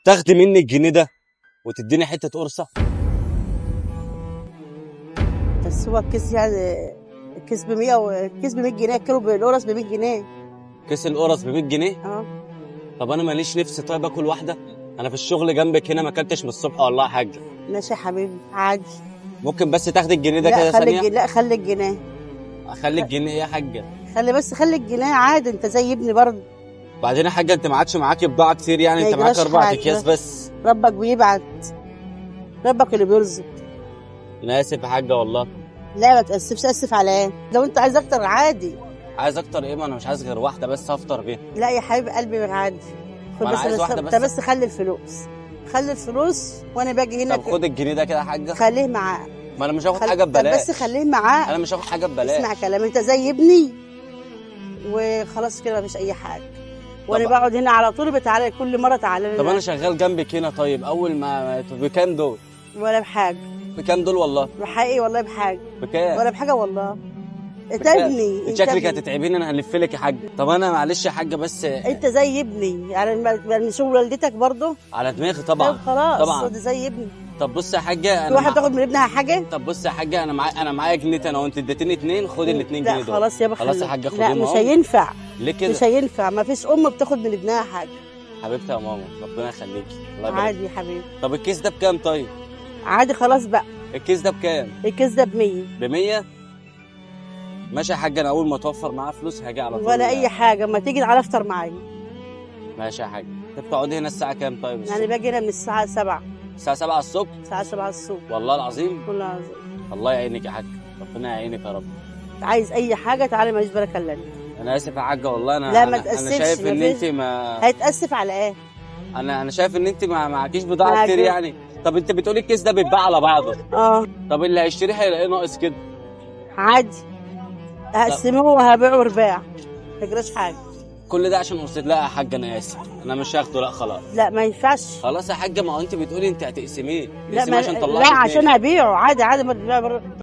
تاخدي مني الجنيه ده وتديني حته قرصه؟ بس هو الكيس يعني الكيس ب 100 الكيس ب 100 جنيه، الكيلو بالقرص ب 100 جنيه. كيس القرص ب 100 جنيه؟ اه طب انا ماليش نفسي، طيب اكل واحده؟ انا في الشغل جنبك هنا ما اكلتش من الصبح والله يا حاجه. ماشي يا حبيبي عادي. ممكن بس تاخدي الجنيه ده لا كده خلي ثانيه؟ لا خلي الجنيه. اخلي الجنيه ايه يا حاجه؟ خلي الجنيه عادي، انت زي ابني برضه. بعدين يا حاجه انت ما عادش معاكي بضاعه كتير يعني، ما انت معاك يجراش 4 حاجة. اكياس بس. ربك بيبعت، ربك اللي بيرزق. انا اسف يا حاجه والله. لا ما تأسفش، اسف على ايه؟ لو انت عايز اكتر عادي. عايز اكتر ايه؟ ما انا مش عايز غير واحده بس هفطر بيها. لا يا حبيب قلبي عادي. خد ما أنا عايز واحدة انت بس. بس خلي الفلوس، خلي الفلوس وانا باجي هنا. طب خد الجنيه ده كده يا حاجه. خليه معاه. ما انا مش هاخد حاجه ببلاش. بس خليه معاه. انا مش هاخد حاجه ببلاش. اسمع كلام، انت زي ابني وخلاص كده مفيش اي حاجه. وانا بقعد هنا على طول، بتعالى كل مره تعالى. طب انا شغال جنبك هنا، طيب اول ما بكام دول؟ ولا بحاجه. بكام دول والله؟ بحقيقي والله بحاجه. بكام؟ ولا بحاجه والله. انت ابني. انت شكلك هتتعبيني، انا هلف لك يا حاج. طب انا معلش يا حاجه بس. انت زي ابني يعني شو والدتك برضه. على دماغي طبعا. طب خلاص طبعا ده زي ابني. طب بص يا حاجه، في واحد بتاخد من ابنها حاجه. طب بص يا حاجه، انا معايا جنيه انا وانت اديتيني 2، خد ال 2 جنيه لا دول. خلاص يابا خلاص يا حاجه لا خدهم مش اهو. هينفع. ليه كده؟ مش هينفع، ما فيش ام بتاخد من ابنها حاجه. حبيبتي يا ماما ربنا يخليكي، الله يبارك. عادي يا حبيبي. طب الكيس ده بكام طيب؟ عادي خلاص بقى. الكيس ده بكام؟ الكيس ده ب 100. ب 100؟ ماشي يا حاجه، انا اول ما اتوفر معايا فلوس هاجي على طول. ولا اي حاجه، ما تيجي تعالى افطر معايا. ماشي يا حاجه. انت بتقعدي هنا الساعه كام طيب الصبح؟ يعني باجي هنا من الساعه 7. الساعه 7 الصبح؟ الساعه 7 الصبح. والله العظيم. والله العظيم. الله يعينك يا حاج، ربنا يعينك يا رب. عايز اي حاجه تعالى ماليش بالك الا. انا اسف يا حاجه والله. لا ما انا تاسفش. شايف ان انت ما هيتاسف على ايه؟ انا شايف ان انت ما معكيش بضاعه كتير يعني. طب انت بتقولي الكيس ده بيتباع على بعضه. طب اللي هيشتريه هيلاقيه ناقص كده. عادي هقسمه وهبيعه رباع، ما تجراش حاجه. كل ده عشان قلت لا يا حاج انا اسف، انا مش هاخده. لا خلاص. لا ما ينفعش. خلاص يا حاجه، ما هو انت بتقولي انت هتقسميه. لا عشان لا عشان ابيعه هبيعه عادي ما